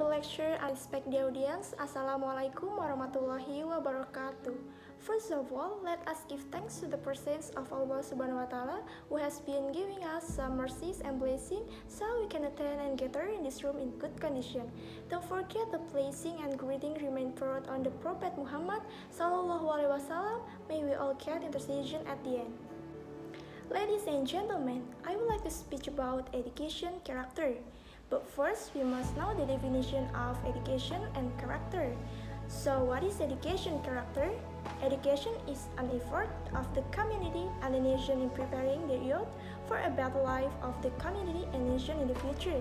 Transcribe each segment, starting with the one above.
the lecture and respect the audience. Assalamualaikum warahmatullahi wabarakatuh. First of all, let us give thanks to the presence of Allah Subhanahu wa Ta'ala who has been giving us some mercies and blessings so we can attend and gather in this room in good condition. Don't forget the blessing and greeting remain poured on the Prophet Muhammad Sallallahu Alaihi Wasallam. May we all get intercession at the end. Ladies and gentlemen, I would like to speak about education character. But first, we must know the definition of education and character. So, what is education character? Education is an effort of the community and the nation in preparing the youth for a better life of the community and nation in the future.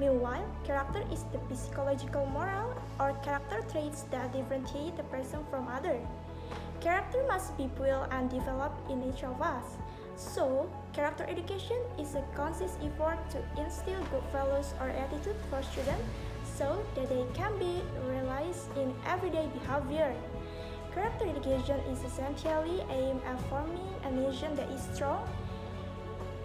Meanwhile, character is the psychological moral or character traits that differentiate a person from others. Character must be built and developed in each of us. So, character education is a conscious effort to instill good values or attitude for students so that they can be realized in everyday behavior. Character education is essentially aimed at forming a nation that is strong,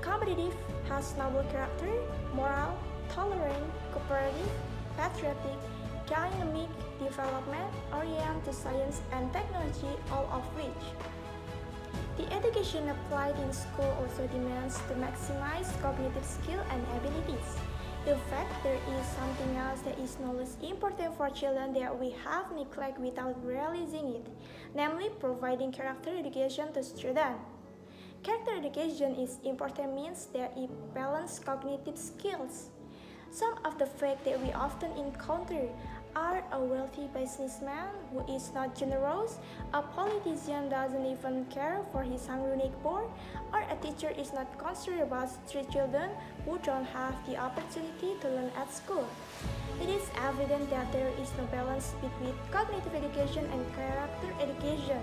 competitive, has noble character, moral, tolerant, cooperative, patriotic, dynamic, development, oriented to science and technology, all of which the education applied in school also demands to maximize cognitive skill and abilities. In fact, there is something else that is no less important for children that we have neglected without realizing it, namely providing character education to students. Character education is important means that it balances cognitive skills. Some of the facts that we often encounter are a wealthy businessman who is not generous, a politician doesn't even care for his hungry neighbor, or a teacher is not concerned about street children who don't have the opportunity to learn at school. It is evident that there is no balance between cognitive education and character education.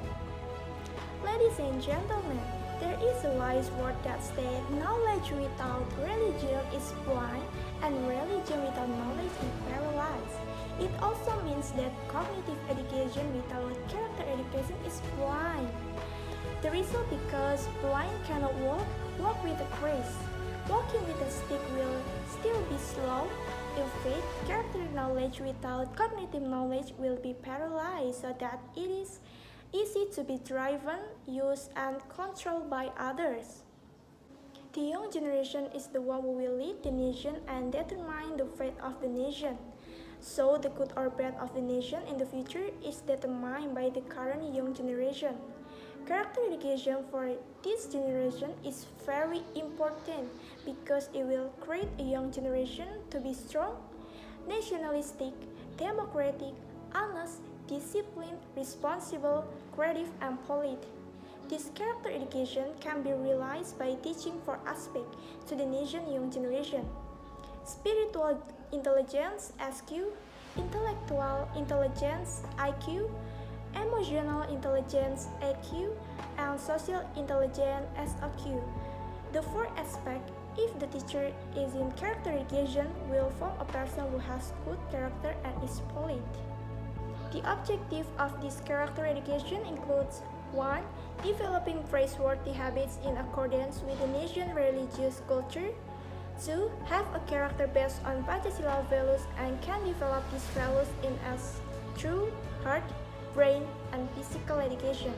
Ladies and gentlemen, there is a wise word that states, knowledge without religion is blind, and religion without knowledge is paralyzed. It also means that cognitive education without character education is blind. The result because blind cannot walk with a grace. Walking with a stick will still be slow. In fact, character knowledge without cognitive knowledge will be paralyzed so that it is easy to be driven, used, and controlled by others. The young generation is the one who will lead the nation and determine the fate of the nation. So, the good or bad of the nation in the future is determined by the current young generation. Character education for this generation is very important because it will create a young generation to be strong, nationalistic, democratic, honest, disciplined, responsible, creative, and polite. This character education can be realized by teaching four aspects to the nation's young generation: spiritual intelligence (SQ), intellectual intelligence (IQ), emotional intelligence (EQ), and social intelligence (SOQ). The fourth aspect, if the teacher is in character education, will form a person who has good character and is polite. The objective of this character education includes 1. Developing praiseworthy habits in accordance with the nation's religious culture. 2. Have a character based on Pancasila values and can develop these values in us through heart, brain, and physical education.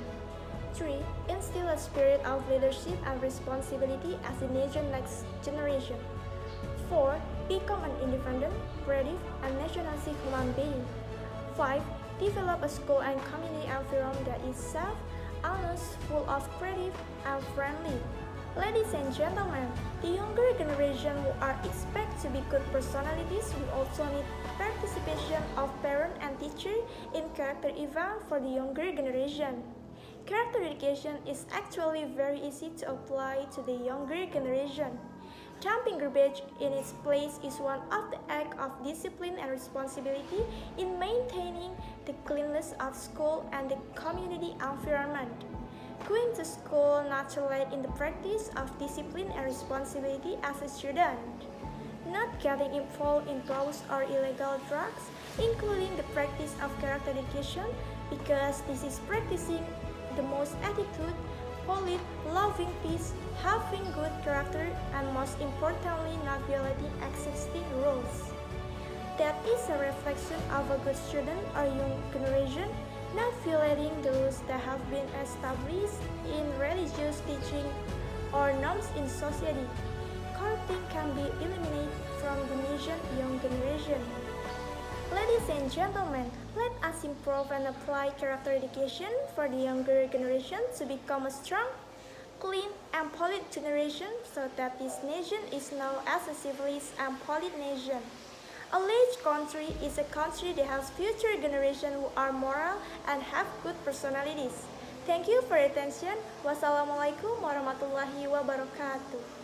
3. Instill a spirit of leadership and responsibility as the nation's next generation. 4. Become an independent, creative, and nationalistic human being. 5. Develop a school and community environment that is safe, honest, full of creative, and friendly. Ladies and gentlemen, the younger generation who are expected to be good personalities will also need participation of parents and teachers in character event for the younger generation. Character education is actually very easy to apply to the younger generation. Dumping garbage in its place is one of the acts of discipline and responsibility in maintaining the cleanliness of school and the community environment. Going to school not too late in the practice of discipline and responsibility as a student. Not getting involved in drugs or illegal drugs, including the practice of character education, because this is practicing the most attitude, polite, loving peace, having good character, and most importantly, not violating existing rules. That is a reflection of a good student or young generation, not violating the rules that have been established in religious teaching or norms in society. Courting can be eliminated from the nation young generation. Ladies and gentlemen, let us improve and apply character education for the younger generation to become a strong, clean, and polite generation so that this nation is known as a civilized and polite nation. A rich country is a country that has future generations who are moral and have good personalities. Thank you for your attention. Wassalamualaikum warahmatullahi wabarakatuh.